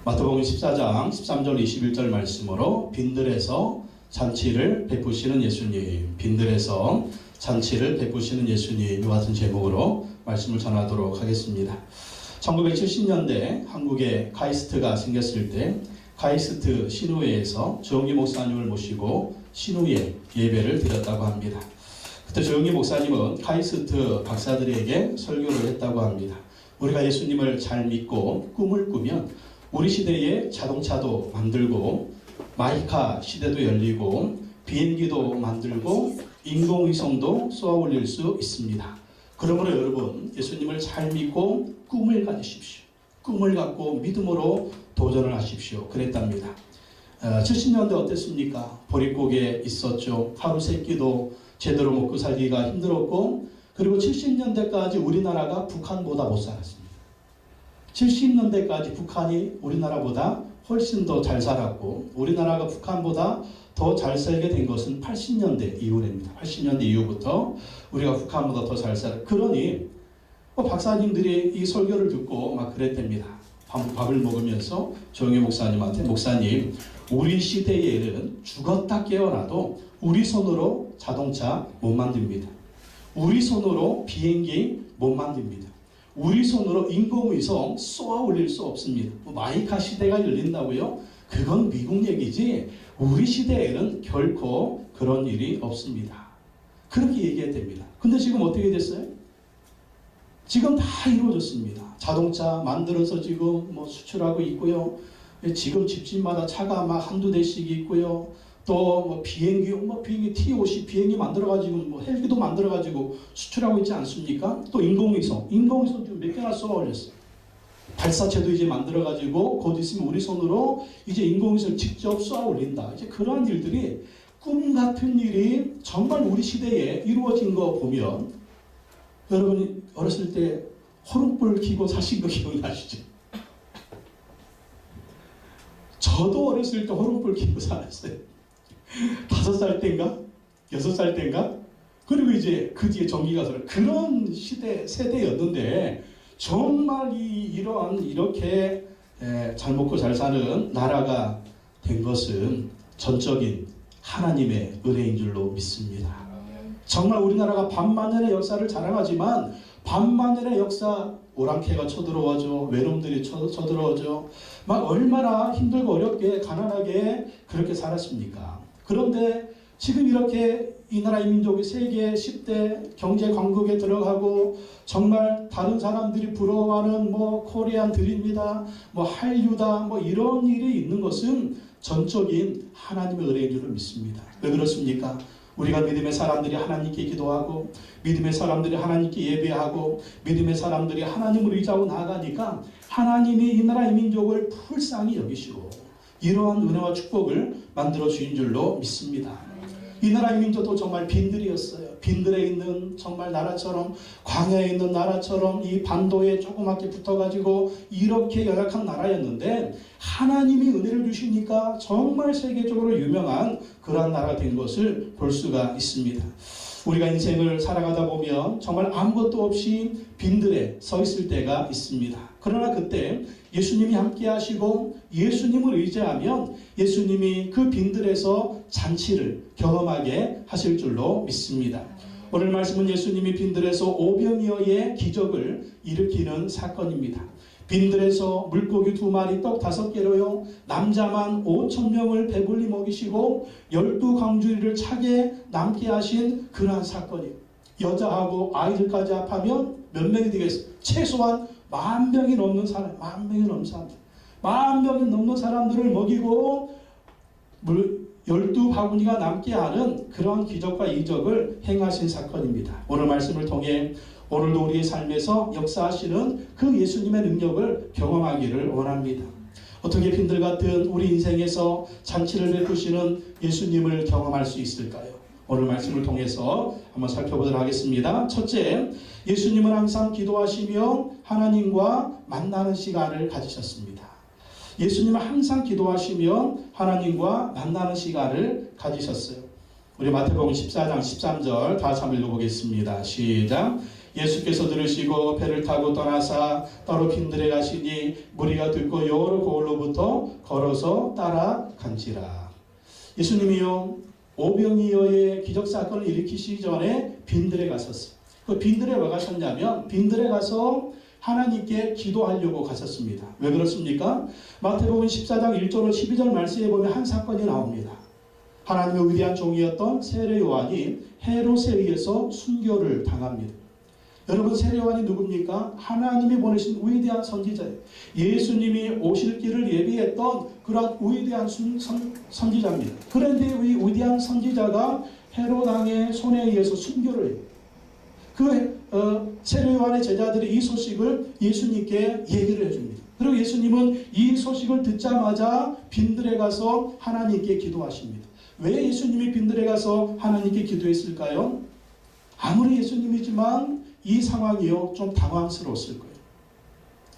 마태복음 14장 13절 21절 말씀으로 빈들에서 잔치를 베푸시는 예수님, 빈들에서 잔치를 베푸시는 예수님과 같은 제목으로 말씀을 전하도록 하겠습니다. 1970년대 한국에 카이스트가 생겼을 때 카이스트 신우회에서 조영기 목사님을 모시고 신우회 예배를 드렸다고 합니다. 그때 조영기 목사님은 카이스트 박사들에게 설교를 했다고 합니다. 우리가 예수님을 잘 믿고 꿈을 꾸면 우리 시대에 자동차도 만들고 마이카 시대도 열리고 비행기도 만들고 인공위성도 쏘아 올릴 수 있습니다. 그러므로 여러분, 예수님을 잘 믿고 꿈을 가지십시오. 꿈을 갖고 믿음으로 도전을 하십시오. 그랬답니다. 70년대 어땠습니까? 보릿고개 있었죠. 하루 세 끼도 제대로 먹고 살기가 힘들었고, 그리고 70년대까지 우리나라가 북한보다 못 살았습니다. 70년대까지 북한이 우리나라보다 훨씬 더 잘 살았고, 우리나라가 북한보다 더 잘 살게 된 것은 80년대 이후입니다. 80년대 이후부터 우리가 북한보다 더 잘 살았어요. 그러니 박사님들이 이 설교를 듣고 막 그랬답니다. 밥을 먹으면서 조영기 목사님한테, 목사님, 우리 시대에는 죽었다 깨어나도 우리 손으로 자동차 못 만듭니다. 우리 손으로 비행기 못 만듭니다. 우리 손으로 인공위성 쏘아 올릴 수 없습니다. 마이카 시대가 열린다고요? 그건 미국 얘기지 우리 시대에는 결코 그런 일이 없습니다. 그렇게 얘기했답니다. 근데 지금 어떻게 됐어요? 지금 다 이루어졌습니다. 자동차 만들어서 지금 수출하고 있고요. 지금 집집마다 차가 막 한두 대씩 있고요. 또 비행기 T-50 비행기 만들어가지고 헬기도 만들어가지고 수출하고 있지 않습니까? 또 인공위성 지금 몇 개나 쏘아 올렸어요. 발사체도 이제 만들어가지고 곧 있으면 우리 손으로 이제 인공위성을 직접 쏘아 올린다. 이제 그러한 일들이 꿈 같은 일이 정말 우리 시대에 이루어진 거 보면, 여러분이 어렸을 때 호롱불 켜고 사신 거 기억나시죠? 저도 어렸을 때 호롱불 켜고 살았어요. 5살 때인가? 6살 때인가? 그리고 이제 그 뒤에 전기가 들어. 그런 세대였는데, 정말 이렇게 잘 먹고 잘 사는 나라가 된 것은 전적인 하나님의 은혜인 줄로 믿습니다. 정말 우리나라가 반만년의 역사를 자랑하지만 반만년의 역사, 오랑캐가 쳐들어오죠. 외놈들이 쳐들어오죠. 막 얼마나 힘들고 어렵게 가난하게 그렇게 살았습니까? 그런데 지금 이렇게 이 나라의 민족이 세계 10대 경제 강국에 들어가고, 정말 다른 사람들이 부러워하는 코리안 드림이다, 한류다, 이런 일이 있는 것은 전적인 하나님의 은혜인 줄을 믿습니다. 왜 그렇습니까? 우리가 믿음의 사람들이 하나님께 기도하고, 믿음의 사람들이 하나님께 예배하고, 믿음의 사람들이 하나님을 의지하고 나아가니까 하나님이 이 나라의 민족을 불쌍히 여기시고 이러한 은혜와 축복을 만들어 주신 줄로 믿습니다. 이 나라의 민족도 정말 빈들이었어요. 빈들에 있는 정말 나라처럼, 광야에 있는 나라처럼 이 반도에 조그맣게 붙어가지고 이렇게 열악한 나라였는데, 하나님이 은혜를 주시니까 정말 세계적으로 유명한 그러한 나라가 된 것을 볼 수가 있습니다. 우리가 인생을 살아가다 보면 정말 아무것도 없이 빈들에 서 있을 때가 있습니다. 그러나 그때 예수님이 함께 하시고 예수님을 의지하면 예수님이 그 빈들에서 잔치를 경험하게 하실 줄로 믿습니다. 오늘 말씀은 예수님이 빈들에서 500여의 기적을 일으키는 사건입니다. 빈들에서 물고기 2마리 떡 5개로요 남자만 5,000명을 배불리 먹이시고 12광주리를 차게 남게 하신 그러한 사건이에요. 여자하고 아이들까지 합하면 몇 명이 되겠어요? 최소한 10,000명이 넘는 사람, 10,000명이 넘는 사람들을 먹이고 12바구니가 남게 하는 그러한 기적과 이적을 행하신 사건입니다. 오늘 말씀을 통해 오늘도 우리의 삶에서 역사하시는 그 예수님의 능력을 경험하기를 원합니다. 어떻게 빈들 같은 우리 인생에서 잔치를 베푸시는 예수님을 경험할 수 있을까요? 오늘 말씀을 통해서 한번 살펴보도록 하겠습니다. 첫째, 예수님은 항상 기도하시며 하나님과 만나는 시간을 가지셨습니다. 예수님은 항상 기도하시며 하나님과 만나는 시간을 가지셨어요. 우리 마태복음 14장 13절 다시 한번 읽어보겠습니다. 시작. 예수께서 들으시고 배를 타고 떠나사 따로 빈들에 가시니 무리가 듣고 여러 고을로부터 걸어서 따라간지라. 예수님이요 오병이어의 기적사건을 일으키시기 전에 빈들에 가셨어요. 그 빈들에 왜 가셨냐면 빈들에 가서 하나님께 기도하려고 가셨습니다. 왜 그렇습니까? 마태복음 14장 1절로 12절 말씀에 보면 한 사건이 나옵니다. 하나님의 위대한 종이었던 세례 요한이 헤롯에 의해서 순교를 당합니다. 여러분, 세례 요한이 누굽니까? 하나님이 보내신 위대한 선지자예요. 예수님이 오실 길을 예비했던 그러한 위대한 선지자입니다. 그런데 이 위대한 선지자가 헤롯 왕의 손에 의해서 순교를 해요. 세례 요한의 제자들이 이 소식을 예수님께 얘기를 해줍니다. 그리고 예수님은 이 소식을 듣자마자 빈들에 가서 하나님께 기도하십니다. 왜 예수님이 빈들에 가서 하나님께 기도했을까요? 아무리 예수님이지만 이 상황이요 좀 당황스러웠을 거예요.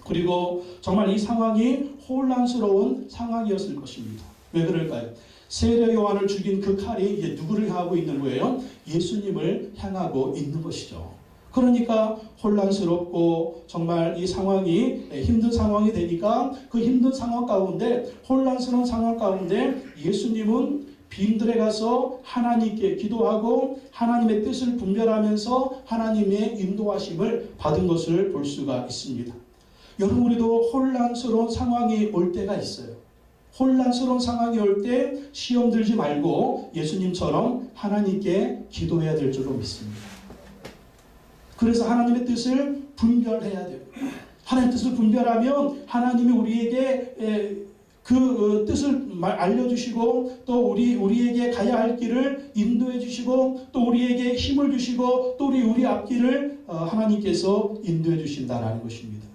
그리고 정말 이 상황이 혼란스러운 상황이었을 것입니다. 왜 그럴까요? 세례 요한을 죽인 그 칼이 이제 누구를 향하고 있는 거예요? 예수님을 향하고 있는 것이죠. 그러니까 혼란스럽고 정말 이 상황이 힘든 상황이 되니까 그 힘든 상황 가운데 혼란스러운 상황 가운데 예수님은 빈들에 가서 하나님께 기도하고 하나님의 뜻을 분별하면서 하나님의 인도하심을 받은 것을 볼 수가 있습니다. 여러분, 우리도 혼란스러운 상황이 올 때가 있어요. 혼란스러운 상황이 올 때 시험 들지 말고 예수님처럼 하나님께 기도해야 될 줄로 믿습니다. 그래서 하나님의 뜻을 분별해야 돼요. 하나님의 뜻을 분별하면 하나님이 우리에게 그 뜻을 알려주시고 또 우리에게 가야 할 길을 인도해 주시고 또 우리에게 힘을 주시고 또 우리 앞길을 하나님께서 인도해 주신다라는 것입니다.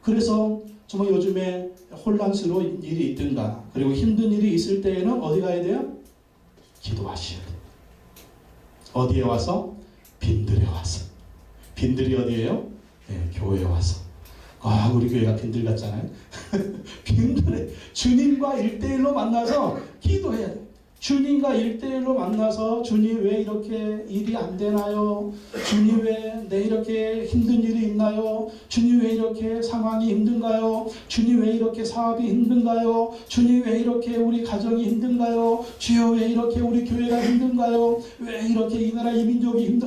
그래서 정말 요즘에 혼란스러운 일이 있든가 그리고 힘든 일이 있을 때에는 어디 가야 돼요? 기도하셔야 돼요. 어디에 와서? 빈들에 와서. 빈들이 어디예요? 네, 교회에 와서. 우리 교회가 빈들 같잖아요. 빈들에 주님과 1대1로 만나서 기도해야 돼요. 주님과 1대1로 만나서 주님 왜 이렇게 일이 안 되나요? 주님 왜 내 이렇게 힘든 일이 있나요? 주님 왜 이렇게 상황이 힘든가요? 주님 왜 이렇게 사업이 힘든가요? 주님 왜 이렇게 우리 가정이 힘든가요? 주여 왜 이렇게 우리 교회가 힘든가요? 왜 이렇게 이 나라 이 민족이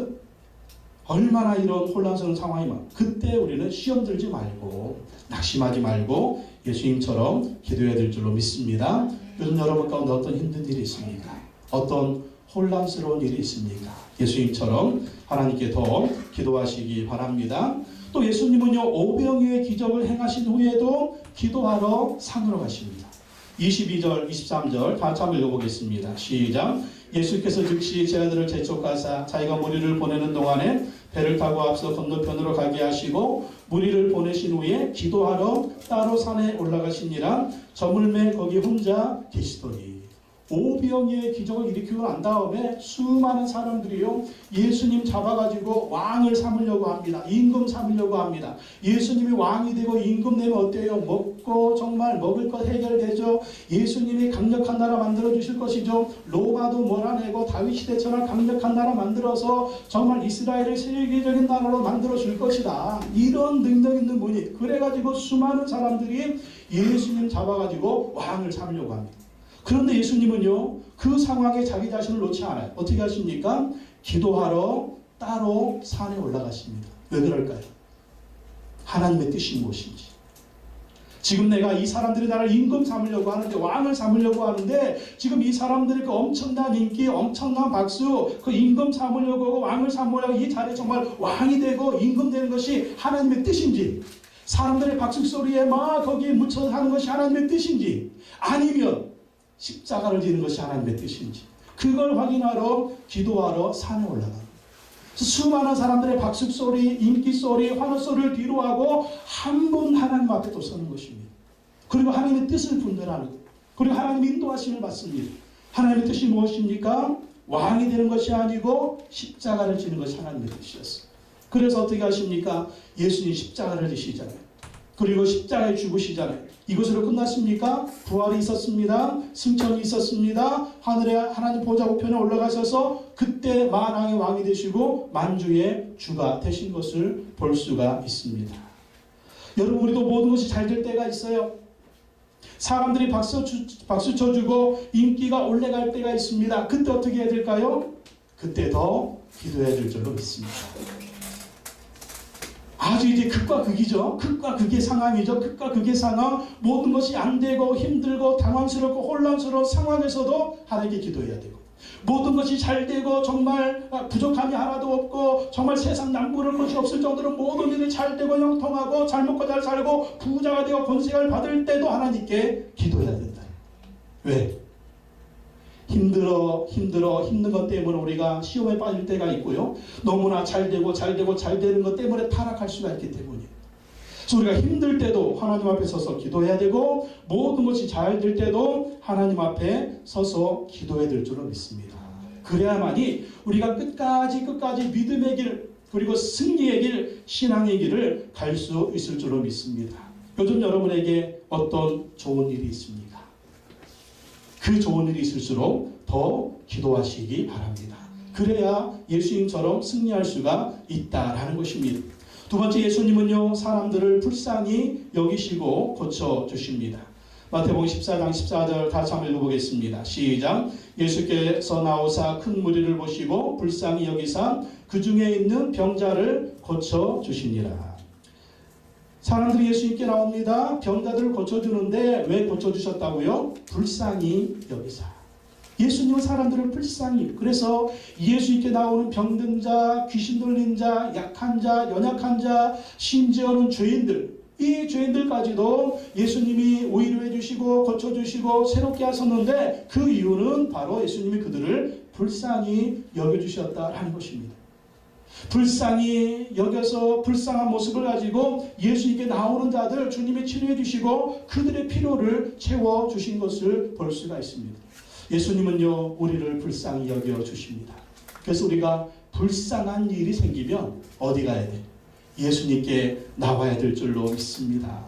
얼마나 이런 혼란스러운 상황이 많아. 그때 우리는 시험 들지 말고 낙심하지 말고 예수님처럼 기도해야 될 줄로 믿습니다. 요즘 여러분 가운데 어떤 힘든 일이 있습니까? 어떤 혼란스러운 일이 있습니까? 예수님처럼 하나님께 더 기도하시기 바랍니다. 또 예수님은요 오병이어의 기적을 행하신 후에도 기도하러 산으로 가십니다. 22절 23절 다 같이 한번 읽어보겠습니다. 시작. 예수께서 즉시 제자들을 재촉하사 자기가 무리를 보내는 동안에 배를 타고 앞서 건너편으로 가게 하시고 무리를 보내신 후에 기도하러 따로 산에 올라가시니라. 저물매 거기 혼자 계시더니. 오병이어의 기적을 일으키고 난 다음에 수많은 사람들이요 예수님 잡아가지고 왕을 삼으려고 합니다. 임금 삼으려고 합니다. 예수님이 왕이 되고 임금 되면 어때요? 먹고 정말 먹을 것 해결되죠. 예수님이 강력한 나라 만들어 주실 것이죠. 로마도 몰아내고 다윗 시대처럼 강력한 나라 만들어서 정말 이스라엘을 세계적인 나라로 만들어 줄 것이다. 이런 능력 있는 분이 그래가지고 수많은 사람들이 예수님 잡아가지고 왕을 삼으려고 합니다. 그런데 예수님은요 그 상황에 자기 자신을 놓지 않아요. 어떻게 하십니까? 기도하러 따로 산에 올라가십니다. 왜 그럴까요? 하나님의 뜻이 무엇인지. 지금 내가 이 사람들이 나를 임금 삼으려고 하는데 왕을 삼으려고 하는데 지금 이 사람들의 그 엄청난 인기 엄청난 박수 그 임금 삼으려고 하고 왕을 삼으려고 이 자리에 정말 왕이 되고 임금 되는 것이 하나님의 뜻인지 사람들의 박수 소리에 막 거기에 묻혀서 하는 것이 하나님의 뜻인지 아니면 십자가를 지는 것이 하나님의 뜻인지 그걸 확인하러 기도하러 산에 올라갑니다. 수많은 사람들의 박수소리, 인기소리, 환호소리를 뒤로하고 한 분 하나님 앞에 또 서는 것입니다. 그리고 하나님의 뜻을 분별하는 것 그리고 하나님의 인도하심을 받습니다. 하나님의 뜻이 무엇입니까? 왕이 되는 것이 아니고 십자가를 지는 것이 하나님의 뜻이었어요. 그래서 어떻게 하십니까? 예수님 십자가를 지시잖아요. 그리고 십자가에 죽으시잖아요. 이것으로 끝났습니까? 부활이 있었습니다. 승천이 있었습니다. 하늘에 하나님 보좌 우편에 올라가셔서 그때 만왕의 왕이 되시고 만주의 주가 되신 것을 볼 수가 있습니다. 여러분, 우리도 모든 것이 잘 될 때가 있어요. 사람들이 박수 쳐주고 인기가 올라갈 때가 있습니다. 그때 어떻게 해야 될까요? 그때 더 기도해야 될 줄로 믿습니다. 아주 이제 극과 극이죠. 극과 극의 상황이죠. 극과 극의 상황. 모든 것이 안 되고 힘들고 당황스럽고 혼란스러운 상황에서도 하나님께 기도해야 되고, 모든 것이 잘 되고 정말 부족함이 하나도 없고 정말 세상 남부를 것이 없을 정도로 모든 일이 잘 되고 형통하고 잘 먹고 잘 살고 부자가 되고 권세를 받을 때도 하나님께 기도해야 된다. 왜? 힘든 것 때문에 우리가 시험에 빠질 때가 있고요. 너무나 잘 되는 것 때문에 타락할 수가 있기 때문이에요. 그래서 우리가 힘들 때도 하나님 앞에 서서 기도해야 되고, 모든 것이 잘 될 때도 하나님 앞에 서서 기도해야 될 줄로 믿습니다. 그래야만이 우리가 끝까지 믿음의 길, 그리고 승리의 길, 신앙의 길을 갈 수 있을 줄로 믿습니다. 요즘 여러분에게 어떤 좋은 일이 있습니까? 그 좋은 일이 있을수록 더 기도하시기 바랍니다. 그래야 예수님처럼 승리할 수가 있다라는 것입니다. 두 번째, 예수님은요, 사람들을 불쌍히 여기시고 고쳐주십니다. 마태복음 14장 14절 다시 한번 읽어보겠습니다. 시작. 예수께서 나오사 큰 무리를 보시고 불쌍히 여기사 그 중에 있는 병자를 고쳐주시니라. 사람들이 예수님께 나옵니다. 병자들을 고쳐주는데 왜 고쳐주셨다고요? 불쌍히 여기사. 예수님은 사람들을 불쌍히, 그래서 예수님께 나오는 병든 자, 귀신 들린 자, 약한 자, 연약한 자, 심지어는 죄인들, 이 죄인들까지도 예수님이 오히려 해주시고 고쳐주시고 새롭게 하셨는데, 그 이유는 바로 예수님이 그들을 불쌍히 여겨주셨다라는 것입니다. 불쌍히 여겨서 불쌍한 모습을 가지고 예수님께 나오는 자들 주님이 치료해 주시고 그들의 필요를 채워주신 것을 볼 수가 있습니다. 예수님은요, 우리를 불쌍히 여겨주십니다. 그래서 우리가 불쌍한 일이 생기면 어디 가야 돼? 예수님께 나와야 될 줄로 믿습니다.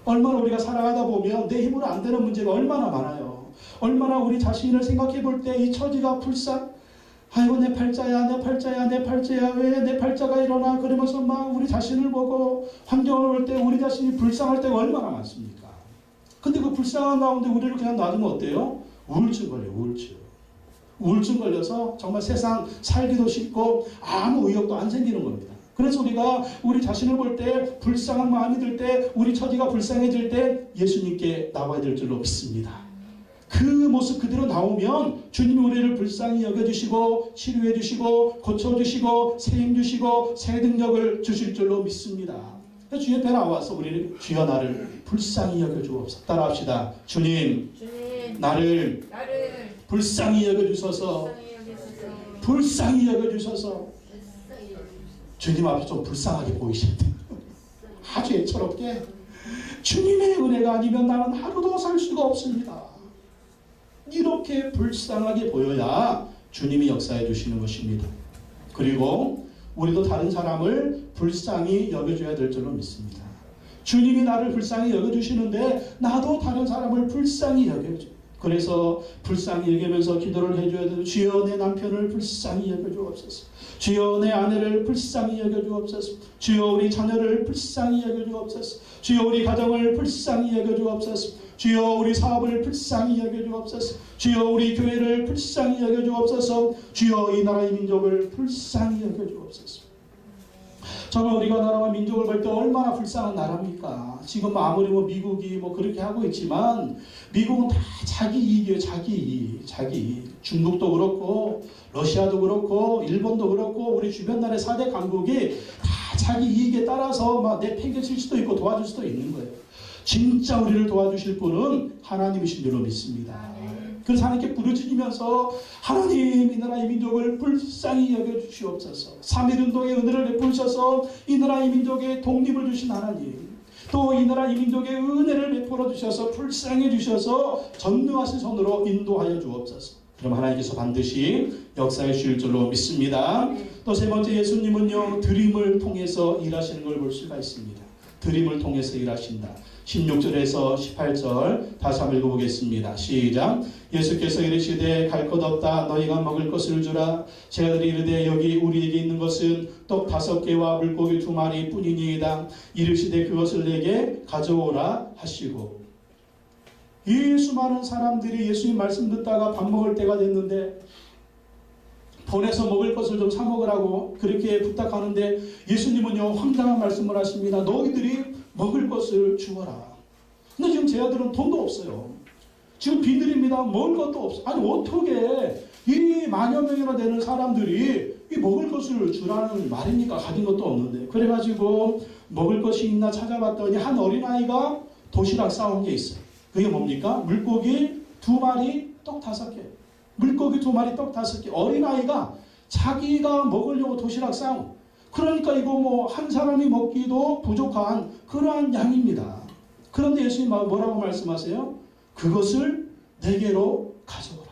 얼마나 우리가 살아가다 보면 내 힘으로 안 되는 문제가 얼마나 많아요. 얼마나 우리 자신을 생각해 볼 때 이 처지가 아이고 내 팔자야 왜 내 팔자가 일어나, 그러면서 막 우리 자신을 보고 환경을 볼 때 우리 자신이 불쌍할 때가 얼마나 많습니까? 근데 그 불쌍한 가운데 우리를 그냥 놔두면 어때요? 우울증 걸려요. 우울증 걸려서 정말 세상 살기도 싫고 아무 의욕도 안 생기는 겁니다. 그래서 우리가 우리 자신을 볼 때 불쌍한 마음이 들 때, 우리 처지가 불쌍해질 때 예수님께 나와야 될 줄로 믿습니다. 그 모습 그대로 나오면 주님이 우리를 불쌍히 여겨주시고 치료해주시고 고쳐주시고 세임주시고 새 능력을 주실 줄로 믿습니다. 주 옆에 나와서 우리는 주여 나를 불쌍히 여겨주옵소서. 따라합시다. 주님 나를 불쌍히 여겨주소서. 불쌍히 여겨주소서. 주님 앞에 좀 불쌍하게 보이신다. 아주 애처롭게 주님의 은혜가 아니면 나는 하루도 살 수가 없습니다. 이렇게 불쌍하게 보여야 주님이 역사해 주시는 것입니다. 그리고 우리도 다른 사람을 불쌍히 여겨줘야 될 줄로 믿습니다. 주님이 나를 불쌍히 여겨주시는데 나도 다른 사람을 불쌍히 여겨줘. 그래서 불쌍히 여기면서 기도를 해줘야 돼요. 주여 내 남편을 불쌍히 여겨주옵소서. 주여 내 아내를 불쌍히 여겨주옵소서. 주여 우리 자녀를 불쌍히 여겨주옵소서. 주여 우리 가정을 불쌍히 여겨주옵소서. 주여 우리 사업을 불쌍히 여겨주옵소서. 주여 우리 교회를 불쌍히 여겨주옵소서. 주여 이 나라의 민족을 불쌍히 여겨주옵소서. 정말 우리가 나라와 민족을 볼 때 얼마나 불쌍한 나라입니까? 지금 아무리 미국이 그렇게 하고 있지만 미국은 다 자기 이익이에요. 자기 이익. 중국도 그렇고 러시아도 그렇고 일본도 그렇고 우리 주변 나라의 4대 강국이 다 자기 이익에 따라서 막 내팽개칠 수도 있고 도와줄 수도 있는 거예요. 진짜 우리를 도와주실 분은 하나님이신 줄로 믿습니다. 그래서 하나님께 부르짖으면서 하나님 이 나라의 민족을 불쌍히 여겨주시옵소서. 3.1운동의 은혜를 베푸셔서 이 나라의 민족에 독립을 주신 하나님, 또 이 나라의 민족의 은혜를 베풀어 주셔서 불쌍해 주셔서 전능하신 손으로 인도하여 주옵소서. 그럼 하나님께서 반드시 역사해 주실 줄로 믿습니다. 또 세 번째, 예수님은요 드림을 통해서 일하시는 걸 볼 수가 있습니다. 드림을 통해서 일하신다. 16절에서 18절 다시 한번 읽어보겠습니다. 시작. 예수께서 이르시되 갈 것 없다. 너희가 먹을 것을 주라. 제자들이 이르되 여기 우리에게 있는 것은 떡 5개와 물고기 2마리 뿐이니이다. 이르시되 그것을 내게 가져오라 하시고. 이 수많은 사람들이 예수님 말씀 듣다가 밥 먹을 때가 됐는데 보내서 먹을 것을 좀 사 먹으라고 그렇게 부탁하는데 예수님은요 황당한 말씀을 하십니다. 너희들이 먹을 것을 주어라. 근데 지금 제 아들은 돈도 없어요. 지금 빈들입니다. 먹을 것도 없어. 아니 어떻게 이 만여 명이나 되는 사람들이 이 먹을 것을 주라는 말입니까? 가진 것도 없는데. 그래가지고 먹을 것이 있나 찾아봤더니 한 어린아이가 도시락 싸온 게 있어요. 그게 뭡니까? 물고기 2마리, 떡 5개. 물고기 2마리, 떡 5개. 어린아이가 자기가 먹으려고 도시락 싸온. 그러니까 이거 뭐 한 사람이 먹기도 부족한 그러한 양입니다. 그런데 예수님 뭐라고 말씀하세요? 그것을 내게로 가져오라.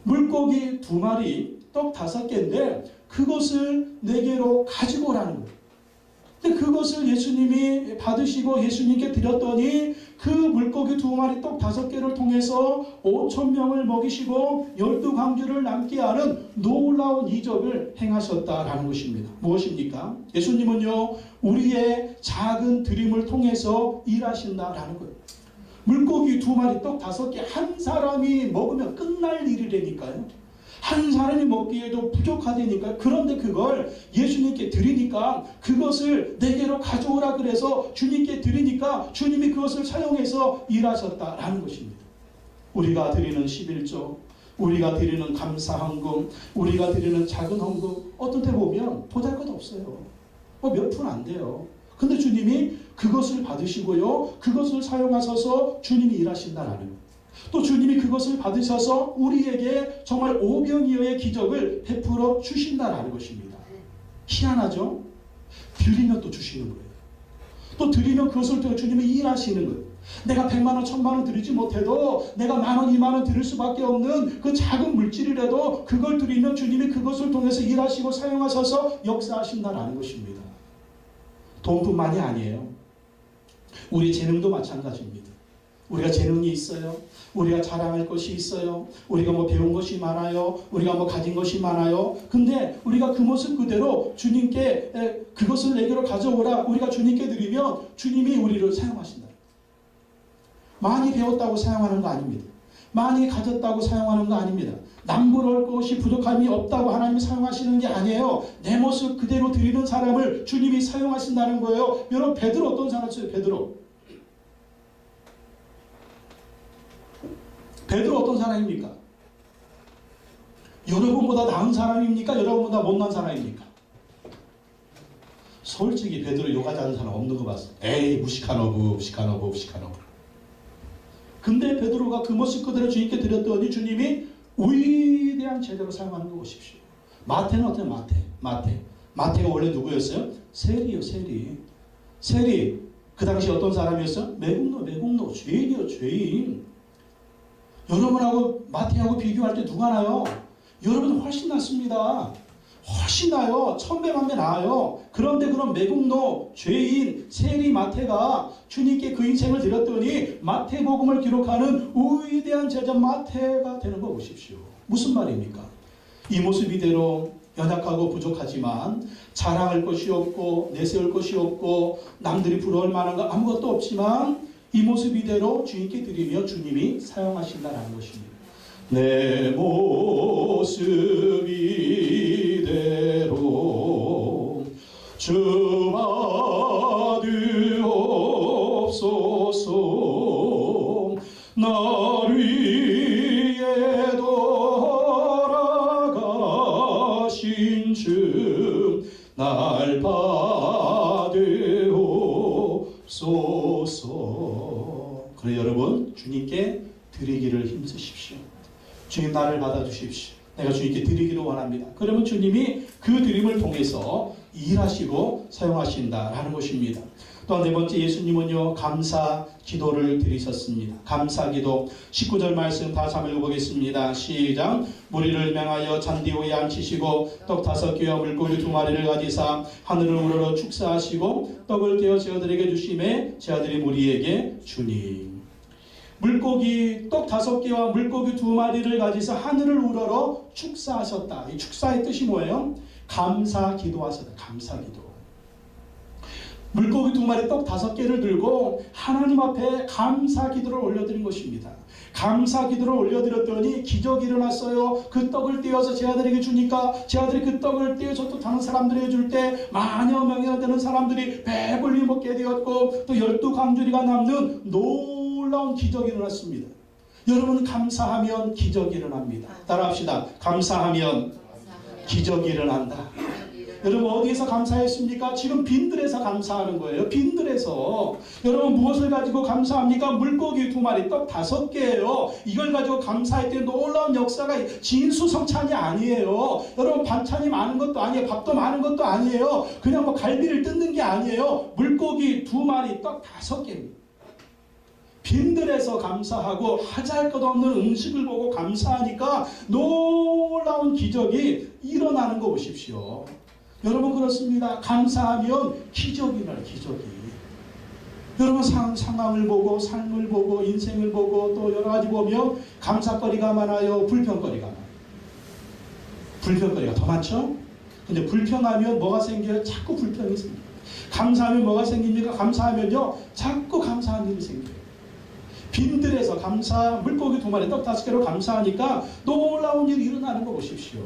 물고기 2마리, 떡 5개인데 그것을 내게로 가지고 오라는 거예요. 근데 그것을 예수님이 받으시고 예수님께 드렸더니 그 물고기 2마리 떡 5개를 통해서 5,000명을 먹이시고 12광주를 남게 하는 놀라운 이적을 행하셨다라는 것입니다. 무엇입니까? 예수님은요 우리의 작은 드림을 통해서 일하신다라는 거예요. 물고기 2마리 떡 5개 한 사람이 먹으면 끝날 일이라니까요. 한 사람이 먹기에도 부족하다니까. 그런데 그걸 예수님께 드리니까 그것을 내게로 가져오라 그래서 주님께 드리니까 주님이 그것을 사용해서 일하셨다라는 것입니다. 우리가 드리는 11조, 우리가 드리는 감사 헌금, 우리가 드리는 작은 헌금 어떤 때 보면 보잘것없어요. 몇 푼 안 돼요. 근데 주님이 그것을 받으시고요. 그것을 사용하셔서 주님이 일하신다라는 거예요. 또 주님이 그것을 받으셔서 우리에게 정말 오병이어의 기적을 베풀어 주신다라는 것입니다. 희한하죠? 드리면 또 주시는 거예요. 또 드리면 그것을 통해 주님이 일하시는 거예요. 내가 100만 원, 1000만 원 드리지 못해도 내가 10,000원, 20,000원 드릴 수밖에 없는 그 작은 물질이라도 그걸 드리면 주님이 그것을 통해서 일하시고 사용하셔서 역사하신다라는 것입니다. 돈뿐만이 아니에요. 우리 재능도 마찬가지입니다. 우리가 재능이 있어요. 우리가 자랑할 것이 있어요. 우리가 뭐 배운 것이 많아요. 우리가 뭐 가진 것이 많아요. 근데 우리가 그 모습 그대로 주님께 그것을 내게로 가져오라 우리가 주님께 드리면 주님이 우리를 사용하신다. 많이 배웠다고 사용하는 거 아닙니다. 많이 가졌다고 사용하는 거 아닙니다. 남부러울 것이 부족함이 없다고 하나님이 사용하시는 게 아니에요. 내 모습 그대로 드리는 사람을 주님이 사용하신다는 거예요. 여러분 베드로 어떤 사람이었어요? 베드로 어떤 사람입니까? 여러분보다 나은 사람입니까? 여러분보다 못난 사람입니까? 솔직히 베드로 욕하지 않는 사람 없는 거 봤어요. 에이 무식한 어부. 근데 베드로가 그 모습 그대로 주님께 드렸더니 주님이 위대한 제대로 사용하는 거 보십시오. 마태는 어때요? 마태가 원래 누구였어요? 세리요. 세리 그 당시 어떤 사람이었어요? 매국노 죄인이요. 죄인. 여러분하고 마태하고 비교할 때 누가 나요? 여러분은 훨씬 낫습니다. 훨씬 나아요. 1000배 나아요. 그런데 그런 매국노, 죄인, 세리 마태가 주님께 그 인생을 드렸더니 마태복음을 기록하는 위대한 제자 마태가 되는 거 보십시오. 무슨 말입니까? 이 모습 이대로 연약하고 부족하지만 자랑할 것이 없고 내세울 것이 없고 남들이 부러울 만한 거 아무것도 없지만 이 모습 이대로 주님께 드리며 주님이 사용하신다는 것입니다. 내 모습 이대로 주 받으옵소서. 날 위에 돌아가신 주 날 받으옵소서. 그래 여러분 주님께 드리기를 힘쓰십시오. 주님 나를 받아주십시오. 내가 주님께 드리기를 원합니다. 그러면 주님이 그 드림을 통해서 일하시고 사용하신다라는 것입니다. 또 네 번째 예수님은요 감사 기도를 드리셨습니다. 감사 기도 19절 말씀 다시 한번 읽어보겠습니다. 시작. 무리를 명하여 잔디 위에 앉히시고 떡 5개와 물고기 2마리를 가지사 하늘을 우러러 축사하시고 떡을 떼어 제자들에게 주심에 제자들이 무리에게 주니. 물고기 떡 5개와 물고기 2마리를 가지사 하늘을 우러러 축사하셨다. 이 축사의 뜻이 뭐예요? 감사 기도하셨다. 감사 기도. 물고기 2마리 떡 5개를 들고 하나님 앞에 감사 기도를 올려드린 것입니다. 감사 기도를 올려드렸더니 기적이 일어났어요. 그 떡을 떼어서 제자들에게 주니까 제자들이 그 떡을 떼어서 또 다른 사람들에게 줄 때 만여 명이나 되는 사람들이 배불리 먹게 되었고 또 12강주리가 남는 놀라운 기적이 일어났습니다. 여러분 감사하면 기적이 일어납니다. 따라합시다. 감사하면 기적이 일어난다. 여러분 어디에서 감사했습니까? 지금 빈들에서 감사하는 거예요. 빈들에서. 여러분 무엇을 가지고 감사합니까? 물고기 2마리, 떡 5개예요. 이걸 가지고 감사할 때 놀라운 역사가 진수성찬이 아니에요. 여러분 반찬이 많은 것도 아니에요. 밥도 많은 것도 아니에요. 그냥 뭐 갈비를 뜯는 게 아니에요. 물고기 2마리, 떡 5개입니다. 빈들에서 감사하고 하잘 것 없는 음식을 보고 감사하니까 놀라운 기적이 일어나는 거 보십시오. 여러분 그렇습니다. 감사하면 기적이 일어나요. 기적이. 여러분 상황을 보고 삶을 보고 인생을 보고 또 여러 가지 보면 감사거리가 많아요. 불평거리가 많아요. 불평거리가 더 많죠? 근데 불평하면 뭐가 생겨요? 자꾸 불평이 생겨요. 감사하면 뭐가 생깁니까? 감사하면요 자꾸 감사한 일이 생겨요. 빈들에서 감사, 물고기 2마리, 떡 5개로 감사하니까 놀라운 일이 일어나는 거 보십시오.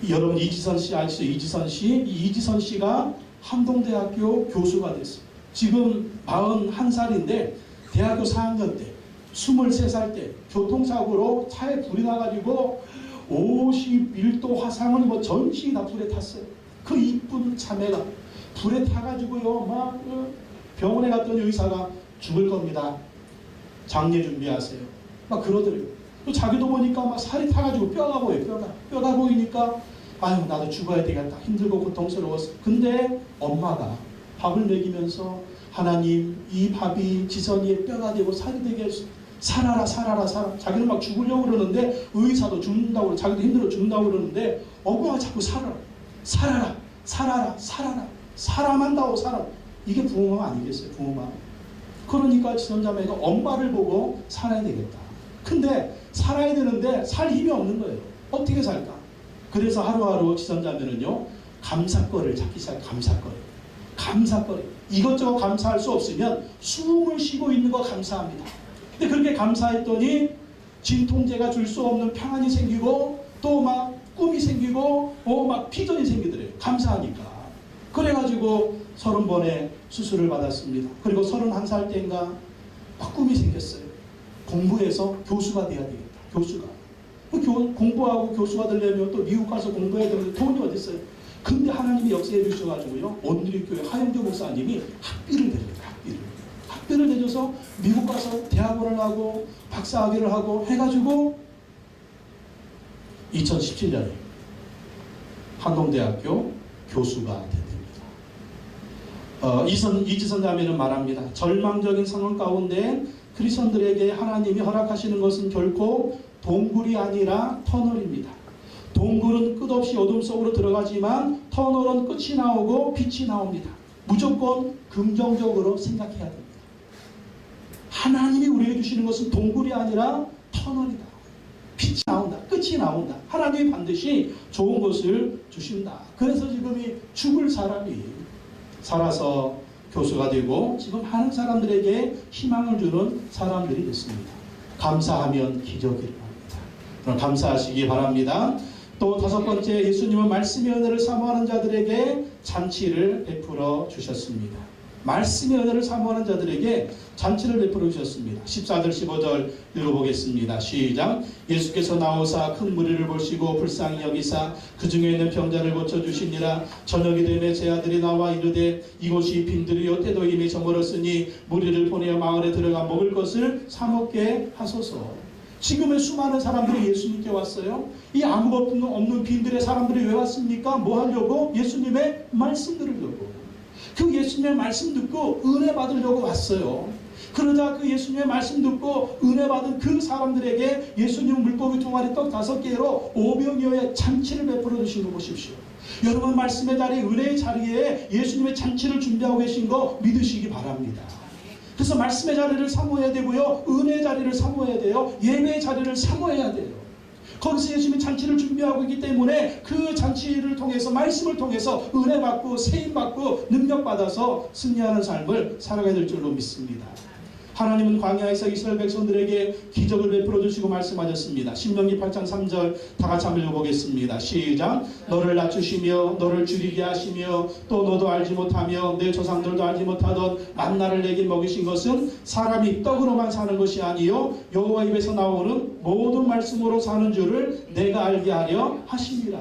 여러분 이지선 씨 아시죠? 이지선 씨. 이지선 씨가 한동대학교 교수가 됐어요. 지금 41살인데 대학교 4학년 때 23살 때 교통사고로 차에 불이 나가지고 51도 화상을 뭐 전신이 다 불에 탔어요. 그 이쁜 자매가 불에 타가지고요 막 병원에 갔더니 의사가 죽을 겁니다. 장례 준비하세요. 막 그러더래요. 또 자기도 보니까 막 살이 타가지고 뼈가 보여요. 뼈가 보이니까 아유 나도 죽어야 되겠다. 힘들고 고통스러웠어. 근데 엄마가 밥을 먹이면서 하나님 이 밥이 지선이의 뼈가 되고 살이 되게 해서 살아라 살아라 살아. 자기는 막 죽으려고 그러는데 의사도 죽는다고 그러고 자기도 힘들어 죽는다고 그러는데 엄마가 자꾸 살아라 살아라 살아라 살아라 사람한다고 살아. 이게 부모마음 아니겠어요? 부모마음. 그러니까 지선자매가 엄마를 보고 살아야 되겠다. 근데 살아야 되는데 살 힘이 없는 거예요. 어떻게 살까? 그래서 하루하루 지선자매는요 감사거리를 찾기 시작해요. 감사거리. 이것저것 감사할 수 없으면 숨을 쉬고 있는 거 감사합니다. 근데 그렇게 감사했더니 진통제가 줄 수 없는 평안이 생기고 또 막 꿈이 생기고 막 비전이 생기더래요. 감사하니까. 그래가지고 30번의 수술을 받았습니다. 그리고 31살 때인가 막 꿈이 생겼어요. 공부해서 교수가 돼야 되겠다. 교수가. 공부하고 교수가 되려면 또 미국 가서 공부해야 되는데 돈이 어디 있어요? 근데 하나님이 역사해 주셔가지고요. 온누리교회 하영조 목사님이 학비를 대줘요. 학비를 대줘서 미국 가서 대학원을 하고 박사학위를 하고 해가지고 2017년에 한동대학교 교수가 됐답니다. 이지선 자매는 말합니다. 절망적인 상황 가운데 크리스천들에게 하나님이 허락하시는 것은 결코 동굴이 아니라 터널입니다. 동굴은 끝없이 어둠 속으로 들어가지만 터널은 끝이 나오고 빛이 나옵니다. 무조건 긍정적으로 생각해야 됩니다. 하나님이 우리에게 주시는 것은 동굴이 아니라 터널이다. 빛이 나온다. 끝이 나온다. 하나님이 반드시 좋은 것을 주신다. 그래서 지금 이 죽을 사람이 살아서 교수가 되고 지금 많은 사람들에게 희망을 주는 사람들이 됐습니다. 감사하면 기적이 일어납니다. 그럼 감사하시기 바랍니다. 또 5번째 예수님은 말씀의 은혜를 사모하는 자들에게 잔치를 베풀어 주셨습니다. 말씀의 은혜를 사모하는 자들에게 잔치를 베풀어 주셨습니다. 14절 15절 읽어보겠습니다. 시작. 예수께서 나오사 큰 무리를 보시고 불쌍히 여기사 그 중에 있는 병자를 고쳐주시니라. 저녁이 되매 제 아들이 나와 이르되 이곳이 빈들이요 때도 이미 저물었으니 무리를 보내어 마을에 들어가 먹을 것을 사 먹게 하소서. 지금의 수많은 사람들이 예수님께 왔어요. 이 아무것도 없는 빈들의 사람들이 왜 왔습니까? 뭐 하려고? 예수님의 말씀 들으려고. 그 예수님의 말씀 듣고 은혜 받으려고 왔어요. 그러자 그 예수님의 말씀 듣고 은혜 받은 그 사람들에게 예수님 물고기 2마리 떡 5개로 오병이어의 잔치를 베풀어 주신 거 보십시오. 여러분 말씀의 자리, 은혜의 자리에 예수님의 잔치를 준비하고 계신 거 믿으시기 바랍니다. 그래서 말씀의 자리를 사모해야 되고요, 은혜의 자리를 사모해야 돼요, 예배의 자리를 사모해야 돼요. 거기서 예수님이 잔치를 준비하고 있기 때문에 그 잔치를 통해서, 말씀을 통해서 은혜 받고 세임 받고 능력 받아서 승리하는 삶을 살아가야 될 줄로 믿습니다. 하나님은 광야에서 이스라엘 백성들에게 기적을 베풀어 주시고 말씀하셨습니다. 신명기 8장 3절 다 같이 한번 읽어보겠습니다. 시작. 너를 낮추시며 너를 줄이게 하시며 또 너도 알지 못하며 내 조상들도 알지 못하던 만나를 내게 먹이신 것은 사람이 떡으로만 사는 것이 아니요 여호와 입에서 나오는 모든 말씀으로 사는 줄을 내가 알게 하려 하심이라.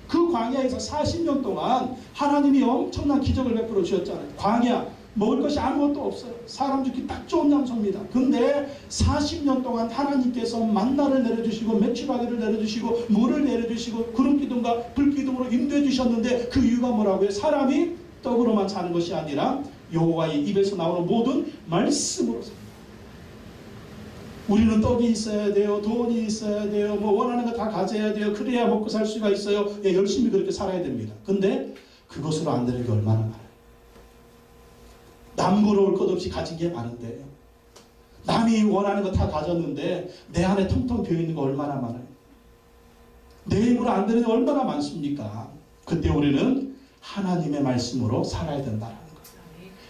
그 광야에서 40년 동안 하나님이 엄청난 기적을 베풀어 주셨잖아요. 광야, 먹을 것이 아무것도 없어요. 사람 죽기 딱 좋은 장소입니다. 근데 40년 동안 하나님께서 만나를 내려주시고 메추라기를 내려주시고 물을 내려주시고 구름기둥과 불기둥으로 인도해 주셨는데 그 이유가 뭐라고요? 사람이 떡으로만 사는 것이 아니라 여호와의 입에서 나오는 모든 말씀으로 삽니다. 우리는 떡이 있어야 돼요, 돈이 있어야 돼요, 뭐 원하는 거 다 가져야 돼요, 그래야 먹고 살 수가 있어요. 예, 열심히 그렇게 살아야 됩니다. 근데 그것으로 안 되는 게 얼마나 많아요. 남부러울 것 없이 가진 게 많은데, 남이 원하는 거 다 가졌는데 내 안에 텅텅 비어있는 거 얼마나 많아요. 내 힘으로 안 되는 게 얼마나 많습니까? 그때 우리는 하나님의 말씀으로 살아야 된다는 거예요.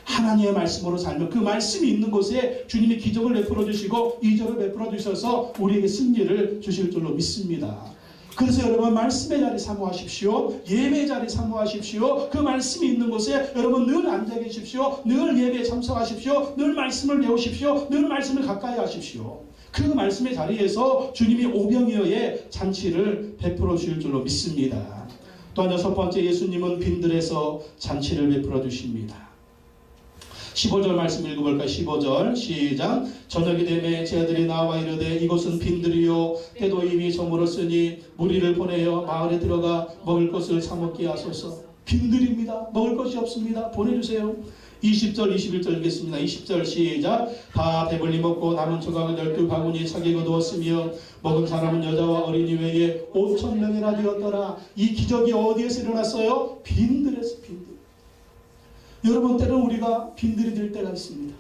하나님의 말씀으로 살면 그 말씀이 있는 곳에 주님이 기적을 베풀어 주시고 이적을 베풀어 주셔서 우리에게 승리를 주실 줄로 믿습니다. 그래서 여러분 말씀의 자리 사모하십시오. 예배의 자리 사모하십시오. 그 말씀이 있는 곳에 여러분 늘 앉아 계십시오. 늘 예배에 참석하십시오. 늘 말씀을 배우십시오. 늘 말씀을 가까이 하십시오. 그 말씀의 자리에서 주님이 오병이어의 잔치를 베풀어 주실 줄로 믿습니다. 또한 6번째, 예수님은 빈들에서 잔치를 베풀어 주십니다. 15절 말씀 읽어볼까요? 15절 시작. 저녁이 되매 제 아들이 나와 이르되 이곳은 빈들이요 때도 이미 저물었으니 무리를 보내어 마을에 들어가 먹을 것을 사 먹게 하소서. 빈들입니다. 먹을 것이 없습니다. 보내주세요. 20절 21절 읽겠습니다. 20절 시작. 다 배불리 먹고 남은 조각을 12바구니에 차게 거두었으며 먹은 사람은 여자와 어린이 외에 5,000명이나 되었더라. 이 기적이 어디에서 일어났어요? 빈들에서. 빈들. 여러분 때는 우리가 빈들이 될 때가 있습니다.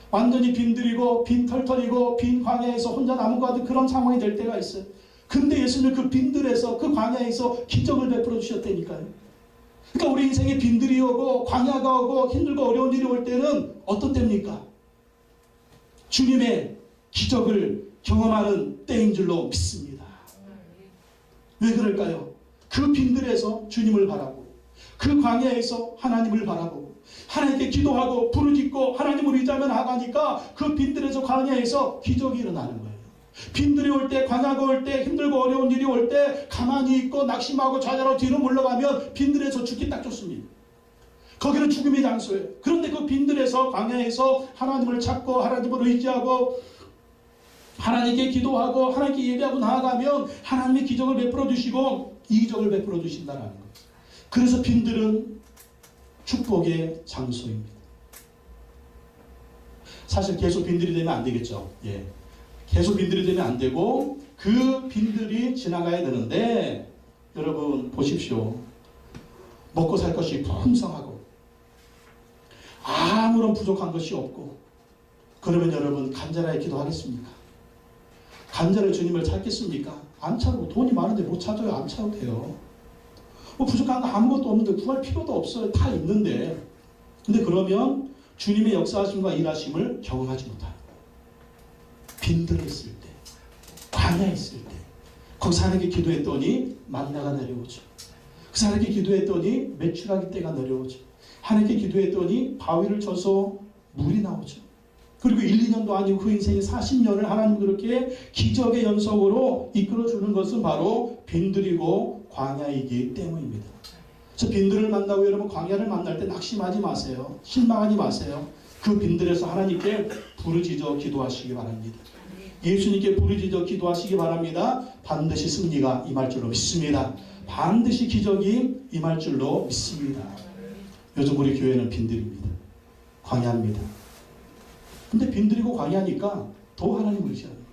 완전히 빈들이고 빈털털이고 빈 광야에서 혼자 남은 것 같은 그런 상황이 될 때가 있어요. 근데 예수님은 그 빈들에서, 그 광야에서 기적을 베풀어 주셨다니까요. 그러니까 우리 인생에 빈들이 오고 광야가 오고 힘들고 어려운 일이 올 때는 어떤 때입니까? 주님의 기적을 경험하는 때인 줄로 믿습니다. 왜 그럴까요? 그 빈들에서 주님을 바라고, 그 광야에서 하나님을 바라보고 하나님께 기도하고 부르짖고 하나님을 의지하며 나아가니까 그 빈들에서 광야에서 기적이 일어나는 거예요. 빈들이 올 때, 광야가 올 때, 힘들고 어려운 일이 올 때 가만히 있고 낙심하고 좌절하고 뒤로 물러가면 빈들에서 죽기 딱 좋습니다. 거기는 죽음의 장소예요. 그런데 그 빈들에서, 광야에서 하나님을 찾고 하나님을 의지하고 하나님께 기도하고 하나님께 예배하고 나아가면 하나님의 기적을 베풀어 주시고 이적을 베풀어 주신다는 거예요. 그래서 빈들은 축복의 장소입니다. 사실 계속 빈들이 되면 안 되겠죠. 예. 계속 빈들이 되면 안 되고 그 빈들이 지나가야 되는데, 여러분 보십시오. 먹고 살 것이 풍성하고 아무런 부족한 것이 없고, 그러면 여러분 간절하게 기도하겠습니까? 간절히 주님을 찾겠습니까? 안 찾고, 돈이 많은데 못 찾아요. 안 찾아도 돼요. 뭐 부족한 거 아무것도 없는데 구할 필요도 없어요. 다 있는데. 근데 그러면 주님의 역사하심과 일하심을 경험하지 못하는 거예요. 빈들에 있을 때, 광야에 있을 때, 거기 사람에게 기도했더니 만나가 내려오죠. 그 사람에게 기도했더니 메추라기 떼가 내려오죠. 하나님께 기도했더니 바위를 쳐서 물이 나오죠. 그리고 1, 2년도 아니고 그 인생의 40년을 하나님 그렇게 기적의 연속으로 이끌어주는 것은 바로 빈들이고 광야이기 때문입니다. 그래서 빈들을 만나고 여러분 광야를 만날 때 낙심하지 마세요. 실망하지 마세요. 그 빈들에서 하나님께 부르짖어 기도하시기 바랍니다. 예수님께 부르짖어 기도하시기 바랍니다. 반드시 승리가 임할 줄로 믿습니다. 반드시 기적이 임할 줄로 믿습니다. 요즘 우리 교회는 빈들입니다. 광야입니다. 근데 빈들이고 광야니까 더 하나님 의지하는 거예요.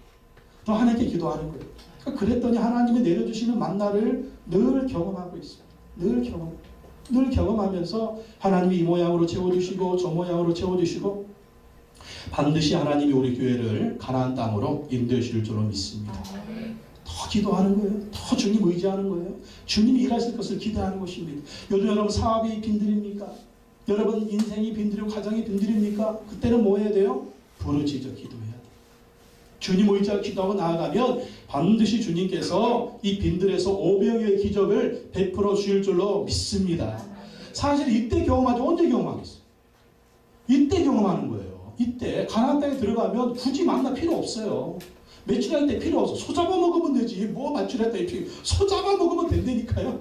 더 하나님께 기도하는 거예요. 그러니까 그랬더니 하나님이 내려주시는 만나를 늘 경험하고 있어요. 늘 경험하면서 하나님이 이 모양으로 채워주시고 저 모양으로 채워주시고 반드시 하나님이 우리 교회를 가나안 땅으로 인도하실 줄로 믿습니다. 더 기도하는 거예요. 더 주님 의지하는 거예요. 주님이 일하실 것을 기대하는 것입니다. 요즘 여러분 사업이 빈들입니까? 여러분 인생이 빈들이고 가정이 빈들입니까? 그때는 뭐 해야 돼요? 부르짖어 기도해야 돼요. 주님 의지하고 기도하고 나아가면 반드시 주님께서 이 빈들에서 500여의 기적을 베풀어 주실 줄로 믿습니다. 사실 이때 경험하지 언제 경험하겠어요? 이때 경험하는 거예요. 이때 가나안 땅에 들어가면 굳이 만나 필요 없어요. 매출할 때 필요 없어. 소 잡아 먹으면 되지. 뭐 매출할 때 필요. 소 잡아 먹으면 된다니까요.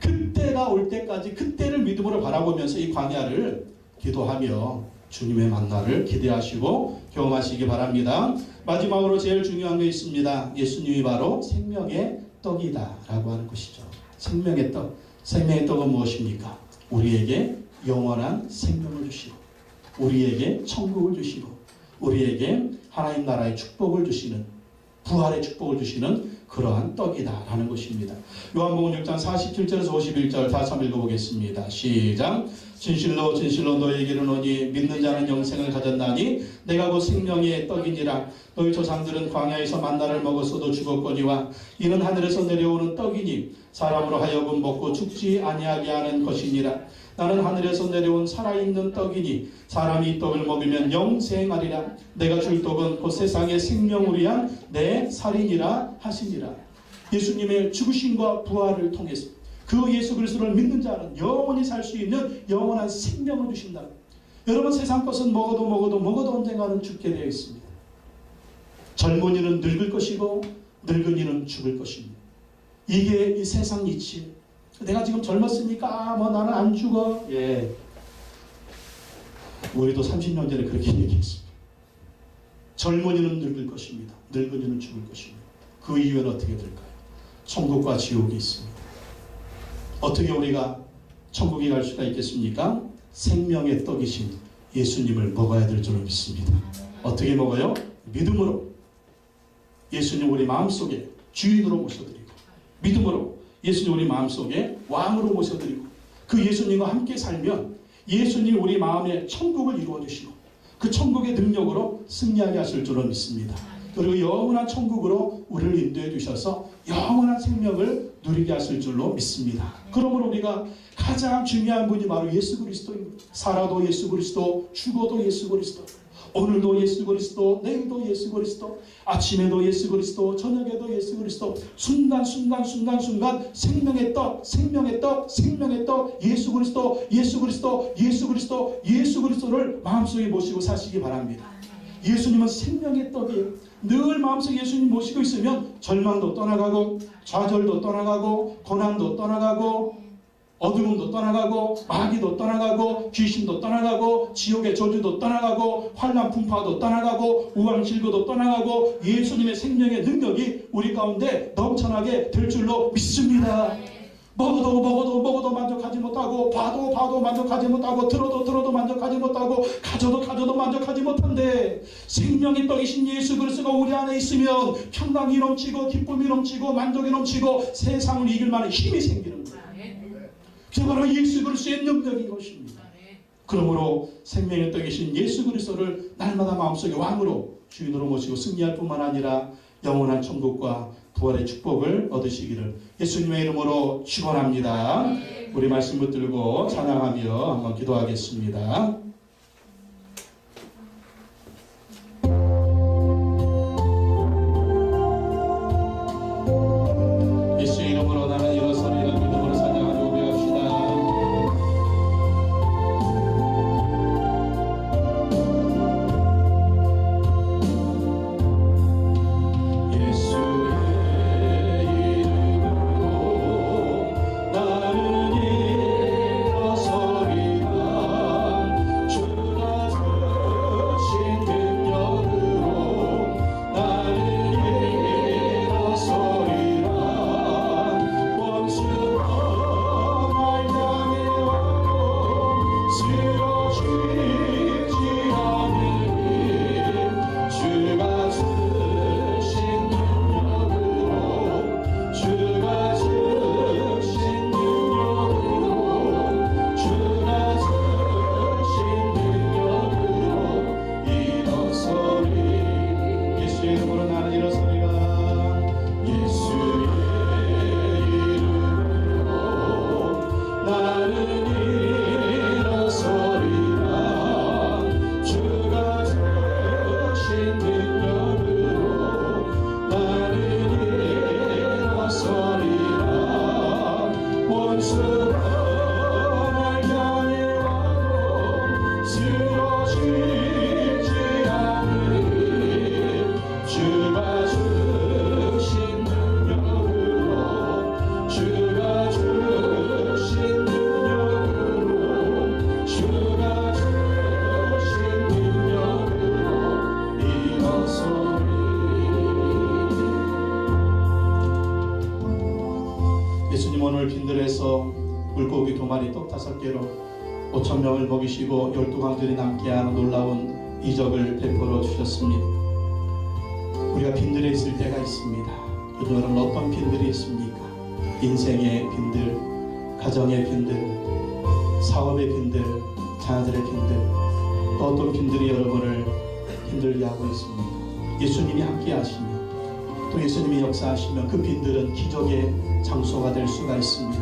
그때가 올 때까지 그때를 믿음으로 바라보면서 이 광야를 기도하며 주님의 만나를 기대하시고 경험하시기 바랍니다. 마지막으로 제일 중요한 게 있습니다. 예수님이 바로 생명의 떡이다 라고 하는 것이죠. 생명의 떡. 생명의 떡은 무엇입니까? 우리에게 영원한 생명을 주시고 우리에게 천국을 주시고 우리에게 하나님 나라의 축복을 주시는 부활의 축복을 주시는 그러한 떡이다 라는 것입니다. 요한복음 6장 47절에서 51절 다시 한번 읽어보겠습니다. 시작. 진실로 진실로 너희에게 이르노니 믿는 자는 영생을 가졌나니 내가 곧 생명의 떡이니라. 너희 조상들은 광야에서 만나를 먹었어도 죽었거니와 이는 하늘에서 내려오는 떡이니 사람으로 하여금 먹고 죽지 아니하게 하는 것이니라. 나는 하늘에서 내려온 살아있는 떡이니 사람이 이 떡을 먹으면 영생하리라. 내가 줄 떡은 곧 세상의 생명을 위한 내 살이니라 하시니라. 예수님의 죽으심과 부활을 통해서 그 예수 그리스도를 믿는 자는 영원히 살 수 있는 영원한 생명을 주신다. 여러분 세상 것은 먹어도 언젠가는 죽게 되어 있습니다. 젊은이는 늙을 것이고 늙은이는 죽을 것입니다. 이게 이 세상 이치예요. 내가 지금 젊었으니까 뭐 나는 안 죽어. 예. 우리도 30년 전에 그렇게 얘기했습니다. 젊은이는 늙을 것입니다. 늙은이는 죽을 것입니다. 그 이유는 어떻게 될까요? 천국과 지옥이 있습니다. 어떻게 우리가 천국에 갈 수가 있겠습니까? 생명의 떡이신 예수님을 먹어야 될 줄로 믿습니다. 어떻게 먹어요? 믿음으로. 예수님 우리 마음속에 주인으로 모셔드리고 믿음으로 예수님 우리 마음속에 왕으로 모셔드리고 그 예수님과 함께 살면 예수님 우리 마음에 천국을 이루어주시고 그 천국의 능력으로 승리하게 하실 줄로 믿습니다. 그리고 영원한 천국으로 우리를 인도해 주셔서 영원한 생명을 누리게 하실 줄로 믿습니다. 그러므로 우리가 가장 중요한 분이 바로 예수 그리스도입니다. 살아도 예수 그리스도, 죽어도 예수 그리스도, 오늘도 예수 그리스도, 내일도 예수 그리스도, 아침에도 예수 그리스도, 저녁에도 예수 그리스도, 순간순간 생명의 떡, 생명의 떡, 생명의 떡, 예수 그리스도, 예수 그리스도, 예수 그리스도, 예수 그리스도를 마음속에 모시고 사시기 바랍니다. 예수님은 생명의 떡이에요. 늘 마음속에 예수님 모시고 있으면 절망도 떠나가고 좌절도 떠나가고 고난도 떠나가고 어두움도 떠나가고 마귀도 떠나가고 귀신도 떠나가고 지옥의 저주도 떠나가고 환난 풍파도 떠나가고 우왕실고도 떠나가고 예수님의 생명의 능력이 우리 가운데 넘쳐나게 될 줄로 믿습니다. 먹어도 만족하지 못하고 봐도 만족하지 못하고 들어도 만족하지 못하고 가져도 만족하지 못한데 생명의 떡이신 예수 그리스도가 우리 안에 있으면 평강이 넘치고 기쁨이 넘치고 만족이 넘치고 세상을 이길 만한 힘이 생기는 거예요. 그게 바로 예수 그리스도의 능력인 것입니다. 그러므로 생명의 떡이신 예수 그리스도를 날마다 마음속에 왕으로 주인으로 모시고 승리할 뿐만 아니라 영원한 천국과 부활의 축복을 얻으시기를 예수님의 이름으로 축원합니다. 우리 말씀 붙들고 찬양하며 한번 기도하겠습니다. 예수의 이름으로 나는 일어서리라 믿음으로 찬양하며 고백합시다. 예수의 이름으로 나는 일어서리라 오늘 빈들에서 물고기 2마리 떡 5개로 5,000명을 먹이시고 12광들이 남게 하는 놀라운 이적을 베풀어 주셨습니다. 우리가 빈들에 있을 때가 있습니다. 요즘에는 어떤 빈들이 있습니까? 인생의 빈들, 가정의 빈들, 사업의 빈들, 자녀들의 빈들, 또 어떤 빈들이 여러분을 힘들게 하고 있습니까? 예수님이 함께 하시면, 또 예수님이 역사하시면 그 빈들은 기적의 장소가 될 수가 있습니다.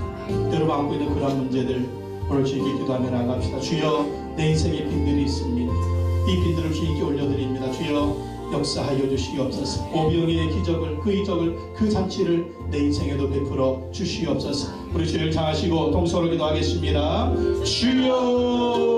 여러분 안고 있는 그런 문제들 오늘 주님께 기도하며 나갑시다. 주여, 내 인생에 빈들이 있습니다. 이 빈들을 주님께 올려드립니다. 주여, 역사하여 주시옵소서. 오병이의 기적을, 그 이적을, 그 잔치를 내 인생에도 베풀어 주시옵소서. 우리 주를 향하시고 동서로 기도하겠습니다. 주여,